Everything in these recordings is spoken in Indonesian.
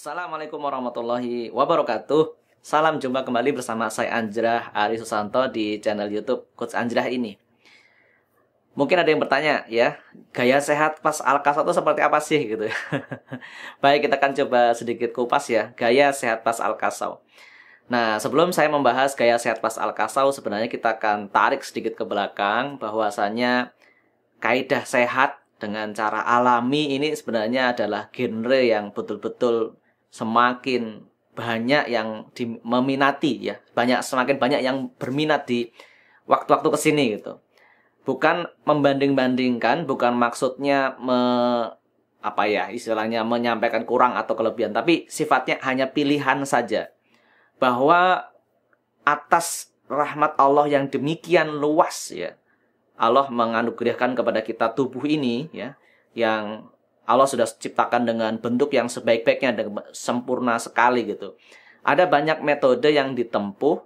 Assalamualaikum warahmatullahi wabarakatuh. Salam jumpa kembali bersama saya Anjrah Ari Susanto di channel YouTube Coach Anjrah ini. Mungkin ada yang bertanya ya, gaya sehat pas Al-Kasau itu seperti apa sih gitu ya. Baik, kita akan coba sedikit kupas ya, gaya sehat pas Al-Kasau. Nah, sebelum saya membahas gaya sehat pas Al-Kasau, sebenarnya kita akan tarik sedikit ke belakang bahwasanya kaidah sehat dengan cara alami ini sebenarnya adalah genre yang betul-betul semakin banyak yang meminati ya, semakin banyak yang berminat di waktu-waktu kesini gitu. Bukan membanding-bandingkan, bukan maksudnya istilahnya menyampaikan kurang atau kelebihan, tapi sifatnya hanya pilihan saja. Bahwa atas rahmat Allah yang demikian luas ya, Allah menganugerahkan kepada kita tubuh ini ya, yang Allah sudah ciptakan dengan bentuk yang sebaik-baiknya dan sempurna sekali gitu. Ada banyak metode yang ditempuh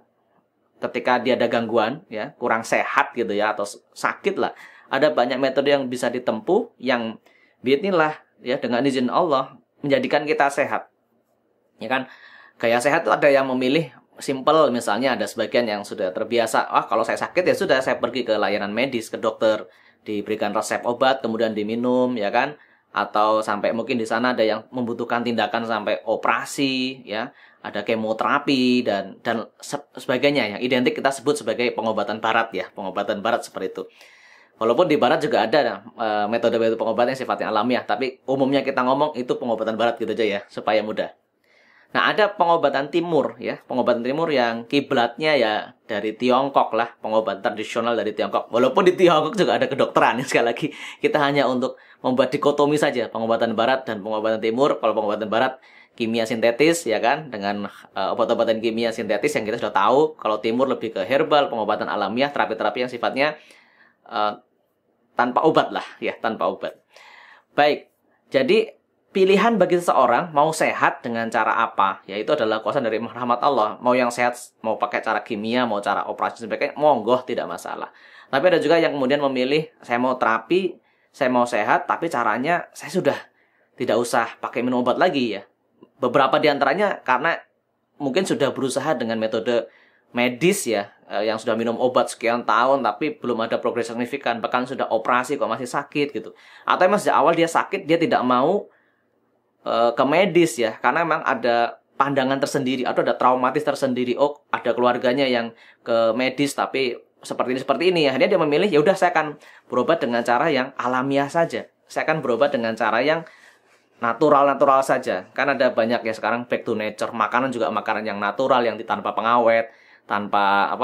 ketika dia ada gangguan ya, kurang sehat gitu ya, atau sakit lah. Ada banyak metode yang bisa ditempuh yang biidznillah ya, dengan izin Allah menjadikan kita sehat. Ya kan? Gaya sehat itu ada yang memilih simple, misalnya ada sebagian yang sudah terbiasa, kalau saya sakit ya sudah saya pergi ke layanan medis, ke dokter, diberikan resep obat kemudian diminum ya kan, atau sampai mungkin di sana ada yang membutuhkan tindakan sampai operasi ya, ada kemoterapi dan sebagainya yang identik kita sebut sebagai pengobatan barat ya, pengobatan barat seperti itu. Walaupun di barat juga ada metode-metode pengobatan yang sifatnya alamiah, tapi umumnya kita ngomong itu pengobatan barat gitu aja ya, supaya mudah. Nah, ada pengobatan timur ya, pengobatan timur yang kiblatnya ya dari Tiongkok lah, pengobatan tradisional dari Tiongkok. Walaupun di Tiongkok juga ada kedokteran ya, sekali lagi kita hanya untuk membuat dikotomi saja, pengobatan barat dan pengobatan timur. Kalau pengobatan barat kimia sintetis ya kan, dengan obat-obatan kimia sintetis yang kita sudah tahu. Kalau timur lebih ke herbal, pengobatan alamiah, terapi-terapi yang sifatnya tanpa obat lah ya, tanpa obat. Baik, jadi pilihan bagi seseorang mau sehat dengan cara apa, yaitu adalah kuasa dari rahmat Allah. Mau yang sehat, mau pakai cara kimia, mau cara operasi sebagainya, monggo, tidak masalah. Tapi ada juga yang kemudian memilih, saya mau terapi, saya mau sehat, tapi caranya saya sudah tidak usah pakai minum obat lagi ya. Beberapa di antaranya karena mungkin sudah berusaha dengan metode medis ya, yang sudah minum obat sekian tahun tapi belum ada progres signifikan, bahkan sudah operasi kok masih sakit gitu. Atau memang sejak awal dia sakit, dia tidak mau ke medis ya, karena memang ada pandangan tersendiri atau ada traumatis tersendiri. Oh, ada keluarganya yang ke medis tapi seperti ini ya. Akhirnya dia memilih, ya udah saya akan berobat dengan cara yang alamiah saja. Saya akan berobat dengan cara yang natural saja. Kan ada banyak ya sekarang back to nature. Makanan juga makanan yang natural, yang tanpa pengawet, tanpa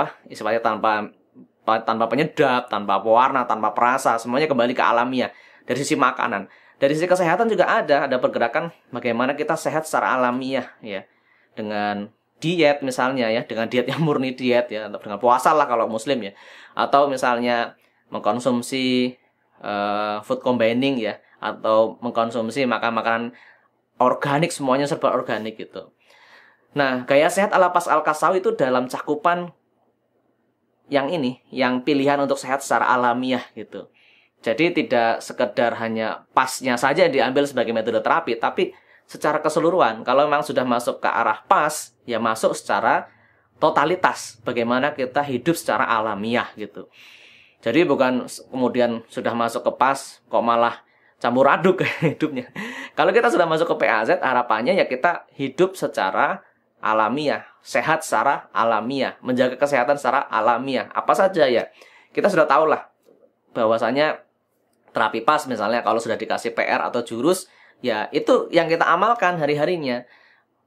tanpa penyedap, tanpa pewarna, tanpa perasa, semuanya kembali ke alamiah dari sisi makanan. Dari sisi kesehatan juga ada pergerakan bagaimana kita sehat secara alamiah ya. Dengan diet misalnya ya, dengan diet yang murni diet ya, atau dengan puasa lah kalau muslim ya. Atau misalnya mengkonsumsi food combining ya, atau mengkonsumsi makanan organik, semuanya serba organik gitu. Nah, gaya sehat ala pas Al-Kasau itu dalam cakupan yang ini, yang pilihan untuk sehat secara alamiah gitu. Jadi tidak sekedar hanya pasnya saja diambil sebagai metode terapi, tapi secara keseluruhan. Kalau memang sudah masuk ke arah pas, ya masuk secara totalitas. Bagaimana kita hidup secara alamiah gitu. Jadi bukan kemudian sudah masuk ke pas, kok malah campur aduk hidupnya. Kalau kita sudah masuk ke PAZ, harapannya ya kita hidup secara alamiah, sehat secara alamiah, menjaga kesehatan secara alamiah. Apa saja ya? Kita sudah tahu lah bahwasanya terapi pas misalnya kalau sudah dikasih PR atau jurus, ya itu yang kita amalkan hari-harinya.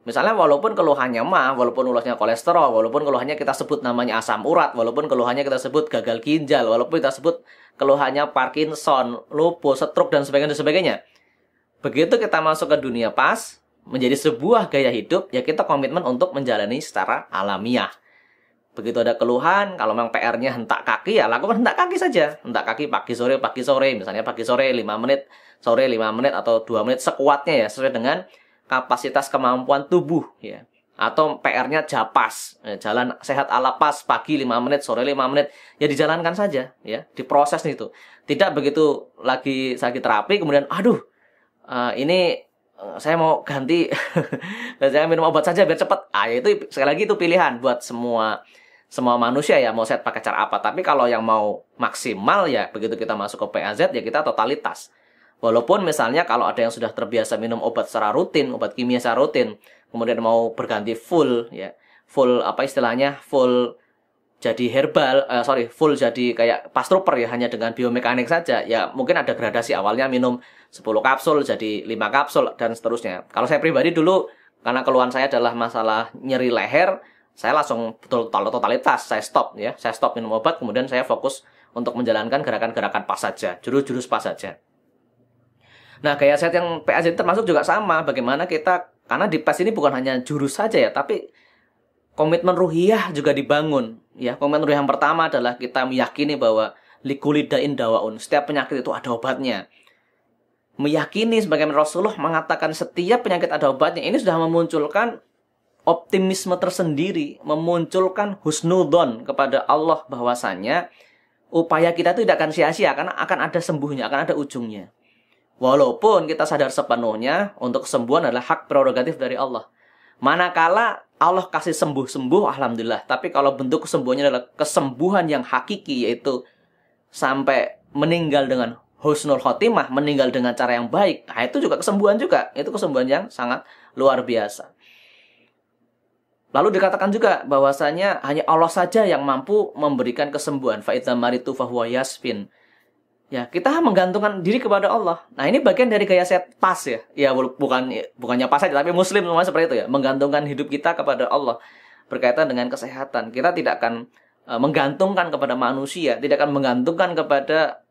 Misalnya walaupun keluhannya walaupun keluhannya kolesterol, walaupun keluhannya kita sebut namanya asam urat, walaupun keluhannya kita sebut gagal ginjal, walaupun kita sebut keluhannya Parkinson, lupus, stroke, dan sebagainya. Begitu kita masuk ke dunia pas, menjadi sebuah gaya hidup, ya kita komitmen untuk menjalani secara alamiah. Begitu ada keluhan, kalau memang PR-nya hentak kaki, ya lakukan hentak kaki saja. Hentak kaki pagi sore, misalnya pagi sore 5 menit, sore 5 menit atau 2 menit sekuatnya ya, sesuai dengan kapasitas kemampuan tubuh ya. Atau PR-nya japas, jalan sehat ala pas, pagi 5 menit, sore 5 menit, ya dijalankan saja ya, diproses itu. Tidak begitu lagi terapi kemudian ini saya mau ganti saya minum obat saja biar cepat. Itu sekali lagi itu pilihan buat semua manusia ya, mau sehat pakai cara apa. Tapi kalau yang mau maksimal ya begitu kita masuk ke PAZ ya kita totalitas. Walaupun misalnya kalau ada yang sudah terbiasa minum obat secara rutin, obat kimia secara rutin, kemudian mau berganti full ya, full apa istilahnya, full jadi herbal, full jadi kayak pas trooper ya, hanya dengan biomekanik saja. Ya mungkin ada gradasi, awalnya minum 10 kapsul jadi 5 kapsul dan seterusnya. Kalau saya pribadi dulu, karena keluhan saya adalah masalah nyeri leher, saya langsung totalitas, saya stop ya. Saya stop minum obat, kemudian saya fokus untuk menjalankan gerakan-gerakan pas saja, jurus-jurus pas saja. Nah, gaya sehat yang PAZ termasuk juga sama. Bagaimana kita, karena di PAS ini bukan hanya jurus saja ya, tapi komitmen ruhiyah juga dibangun. Ya, komitmen ruhiyah yang pertama adalah kita meyakini bahwa likulli da'in dawaun. Setiap penyakit itu ada obatnya. Meyakini sebagaimana Rasulullah mengatakan setiap penyakit ada obatnya. Ini sudah memunculkan optimisme tersendiri, memunculkan husnudon kepada Allah bahwasanya upaya kita itu tidak akan sia-sia karena akan ada sembuhnya, akan ada ujungnya. Walaupun kita sadar sepenuhnya untuk kesembuhan adalah hak prerogatif dari Allah. Manakala Allah kasih sembuh-sembuh, alhamdulillah. Tapi kalau bentuk kesembuhannya adalah kesembuhan yang hakiki, yaitu sampai meninggal dengan husnul khotimah, meninggal dengan cara yang baik, nah itu juga kesembuhan juga. Itu kesembuhan yang sangat luar biasa. Lalu dikatakan juga bahwasanya hanya Allah saja yang mampu memberikan kesembuhan. Fa idza maritu fahuwa yasfin. Ya, kita menggantungkan diri kepada Allah. Nah, ini bagian dari gaya sehat pas ya. Ya, bukannya pas saja, tapi muslim semua seperti itu ya. Menggantungkan hidup kita kepada Allah berkaitan dengan kesehatan. Kita tidak akan menggantungkan kepada manusia, tidak akan menggantungkan kepada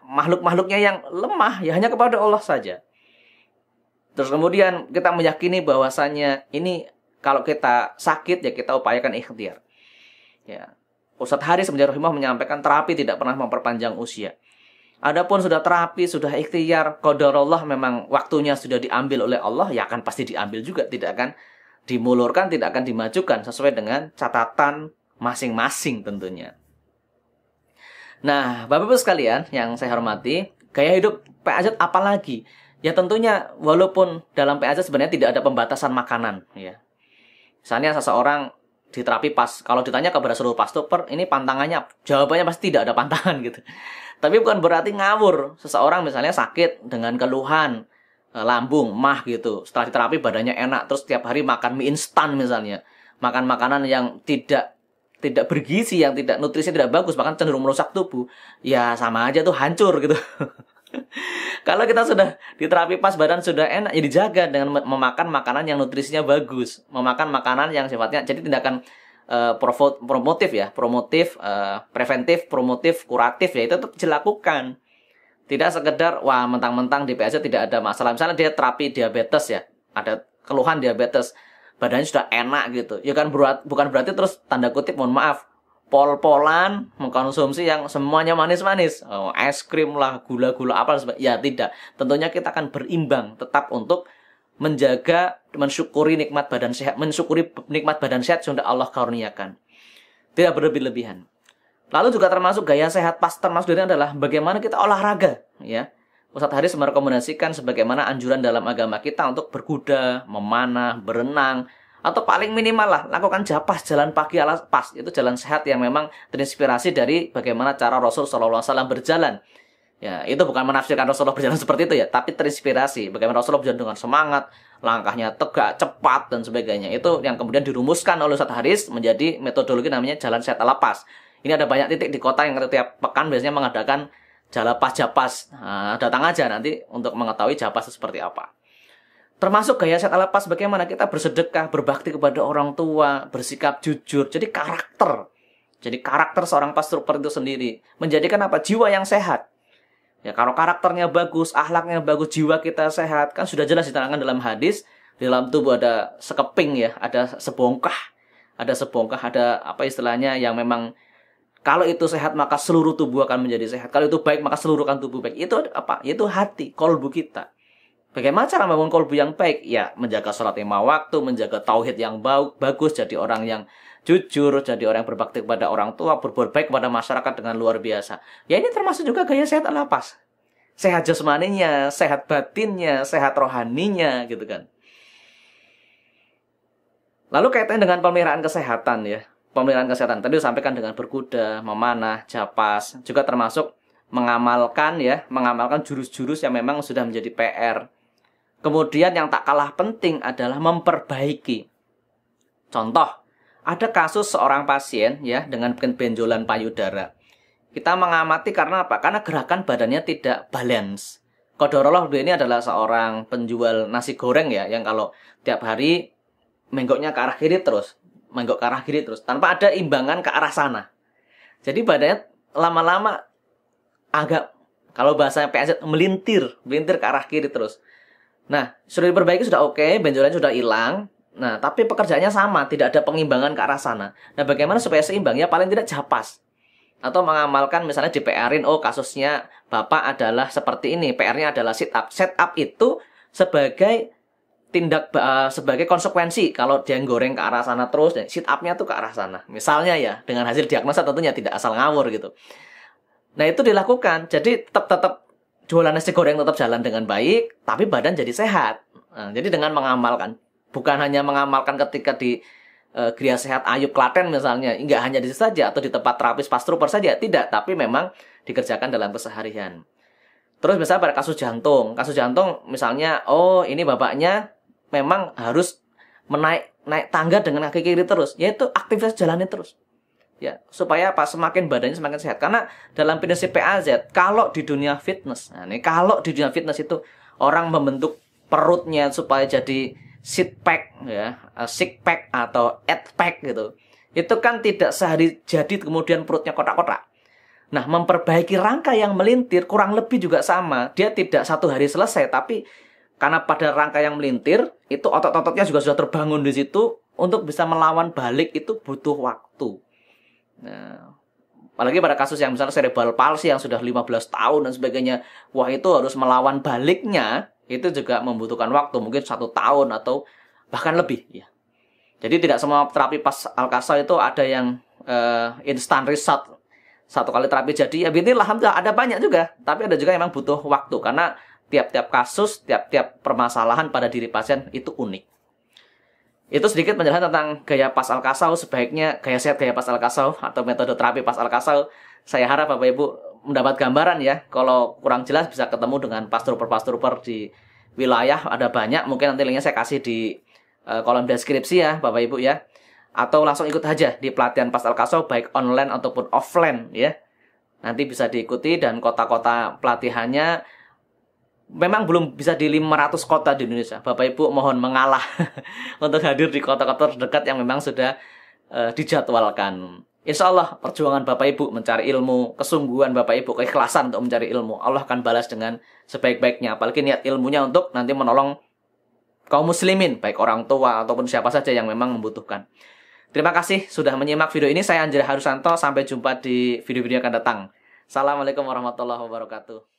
makhluk-makhluknya yang lemah, ya hanya kepada Allah saja. Terus kemudian kita meyakini bahwasannya ini kalau kita sakit ya kita upayakan ikhtiar. Ya. Ustadz Haris Rahimah menyampaikan terapi tidak pernah memperpanjang usia. Adapun sudah terapi, sudah ikhtiar, qadarullah memang waktunya sudah diambil oleh Allah, ya akan pasti diambil juga, tidak akan dimulurkan, tidak akan dimajukan sesuai dengan catatan masing-masing tentunya. Nah, Bapak-Ibu sekalian yang saya hormati, gaya hidup PAZ apalagi? Ya tentunya walaupun dalam PAZ sebenarnya tidak ada pembatasan makanan ya. Misalnya seseorang di terapi pas, kalau ditanya kepada seluruh pastoper, ini pantangannya, jawabannya pasti tidak ada pantangan gitu. Tapi bukan berarti ngawur. Seseorang misalnya sakit dengan keluhan lambung, mah gitu. Setelah diterapi badannya enak, terus tiap hari makan mie instan misalnya. Makan makanan yang tidak bergizi, yang tidak nutrisinya tidak bagus, bahkan cenderung merusak tubuh. Ya sama aja tuh hancur gitu. Kalau kita sudah diterapi pas, badan sudah enak, ya dijaga dengan memakan makanan yang nutrisinya bagus. Memakan makanan yang sifatnya, jadi tindakan promotif ya, preventif, promotif, kuratif ya, itu tetap dilakukan. Tidak sekedar wah mentang-mentang di PAZ tidak ada masalah. Misalnya dia terapi diabetes ya, ada keluhan diabetes, badannya sudah enak gitu. Ya kan bukan berarti terus tanda kutip mohon maaf pol-polan mengkonsumsi yang semuanya manis-manis, es krim lah, gula-gula apa ya tidak. Tentunya kita akan berimbang tetap untuk menjaga, mensyukuri nikmat badan sehat, mensyukuri nikmat badan sehat yang sudah Allah karuniakan. Tidak berlebih-lebihan. Lalu juga termasuk gaya sehat pas, termasuk dari adalah bagaimana kita olahraga, ya. Ustadz Haris merekomendasikan sebagaimana anjuran dalam agama kita untuk berkuda, memanah, berenang, atau paling minimal lah lakukan japas, jalan pagi ala pas. Itu jalan sehat yang memang terinspirasi dari bagaimana cara Rasul SAW berjalan. Ya, itu bukan menafsirkan Rasulullah berjalan seperti itu ya, tapi terinspirasi bagaimana Rasulullah berjalan dengan semangat, langkahnya tegak, cepat dan sebagainya. Itu yang kemudian dirumuskan oleh Ustadz Haris menjadi metodologi namanya jalan sehat ala pas. Ini ada banyak titik di kota yang tiap pekan biasanya mengadakan jalapas japas. Nah, datang aja nanti untuk mengetahui japas seperti apa. Termasuk gaya sehat ala pas bagaimana kita bersedekah, berbakti kepada orang tua, bersikap jujur. Jadi karakter seorang pastruper itu sendiri menjadikan apa? Jiwa yang sehat. Ya, kalau karakternya bagus, akhlaknya bagus, jiwa kita sehat, kan sudah jelas diterangkan dalam hadis, di dalam tubuh ada sekeping ya, ada sebongkah, ada apa istilahnya yang memang kalau itu sehat maka seluruh tubuh akan menjadi sehat. Kalau itu baik maka seluruh tubuh baik. Itu apa? Itu hati, kolbu kita. Bagaimana cara membangun kolbu yang baik? Ya, menjaga sholat 5 waktu, menjaga tauhid yang bagus, jadi orang yang jujur, jadi orang yang berbakti kepada orang tua, berbuat baik kepada masyarakat dengan luar biasa. Ya ini termasuk juga gaya sehat ala pas. Sehat jasmaninya, sehat batinnya, sehat rohaninya gitu kan. Lalu kaitannya dengan pemeliharaan kesehatan ya. Pemeliharaan kesehatan tadi disampaikan dengan berkuda, memanah, japas, juga termasuk mengamalkan jurus-jurus yang memang sudah menjadi PR. Kemudian yang tak kalah penting adalah memperbaiki. Contoh, ada kasus seorang pasien ya dengan benjolan payudara. Kita mengamati karena apa? Karena gerakan badannya tidak balance. Qadarullah ini adalah seorang penjual nasi goreng ya, yang kalau tiap hari menggoknya ke arah kiri terus, menggok ke arah kiri terus, tanpa ada imbangan ke arah sana. Jadi badannya lama-lama agak, kalau bahasa PNZ, melintir ke arah kiri terus. Nah, sudah diperbaiki, sudah oke, benjolannya sudah hilang. Nah, tapi pekerjaannya sama, tidak ada pengimbangan ke arah sana. Nah, bagaimana supaya seimbang? Ya paling tidak japas. Atau mengamalkan misalnya di PR-in, oh kasusnya Bapak adalah seperti ini, PR-nya adalah sit up. Set up itu sebagai sebagai konsekuensi kalau dia goreng ke arah sana terus, dan sit up-nya tuh ke arah sana. Misalnya ya, dengan hasil diagnosa tentunya tidak asal ngawur gitu. Nah, itu dilakukan. Jadi tetap jualan nasi goreng tetap jalan dengan baik, tapi badan jadi sehat. Nah, jadi dengan mengamalkan, bukan hanya mengamalkan ketika di Gria Sehat Ayub Klaten misalnya, enggak hanya di situ saja atau di tempat terapis Pas Trooper saja, tidak, tapi memang dikerjakan dalam keseharian. Terus misalnya pada kasus jantung misalnya, oh ini bapaknya memang harus naik tangga dengan kaki kiri terus, yaitu aktivitas jalanin terus. Ya, supaya apa? Semakin badannya semakin sehat. Karena dalam prinsip PAZ, kalau di dunia fitness, itu orang membentuk perutnya supaya jadi six pack ya, six pack atau eight pack gitu. Itu kan tidak sehari jadi kemudian perutnya kotak-kotak. Nah, memperbaiki rangka yang melintir kurang lebih juga sama. Dia tidak satu hari selesai, tapi karena pada rangka yang melintir itu otot-ototnya juga sudah terbangun di situ, untuk bisa melawan balik itu butuh waktu. Nah, apalagi pada kasus yang misalnya cerebral palsy yang sudah 15 tahun dan sebagainya, wah itu harus melawan baliknya. Itu juga membutuhkan waktu, mungkin 1 tahun atau bahkan lebih ya. Jadi tidak semua terapi Pas Al-Qasa itu ada yang instant result, satu kali terapi jadi. Ya ini alhamdulillah ada banyak juga, tapi ada juga yang memang butuh waktu, karena tiap-tiap kasus, tiap-tiap permasalahan pada diri pasien itu unik. Itu sedikit penjelasan tentang gaya Pas Al-Qasa. Sebaiknya gaya sehat gaya Pas Al-Qasa atau metode terapi Pas Al-Qasa. Saya harap Bapak Ibu mendapat gambaran ya. Kalau kurang jelas bisa ketemu dengan Pas Trooper di wilayah, ada banyak. Mungkin nanti linknya saya kasih di kolom deskripsi ya Bapak Ibu ya. Atau langsung ikut aja di pelatihan Pas Al-Qasa baik online ataupun offline ya. Nanti bisa diikuti, dan kota-kota pelatihannya memang belum bisa di 500 kota di Indonesia. Bapak Ibu mohon mengalah untuk hadir di kota-kota terdekat yang memang sudah dijadwalkan. Insya Allah perjuangan Bapak Ibu mencari ilmu, kesungguhan Bapak Ibu, keikhlasan untuk mencari ilmu, Allah akan balas dengan sebaik-baiknya. Apalagi niat ilmunya untuk nanti menolong kaum muslimin, baik orang tua ataupun siapa saja yang memang membutuhkan. Terima kasih sudah menyimak video ini. Saya Anjir Harusanto. Sampai jumpa di video-video yang akan datang. Assalamualaikum warahmatullahi wabarakatuh.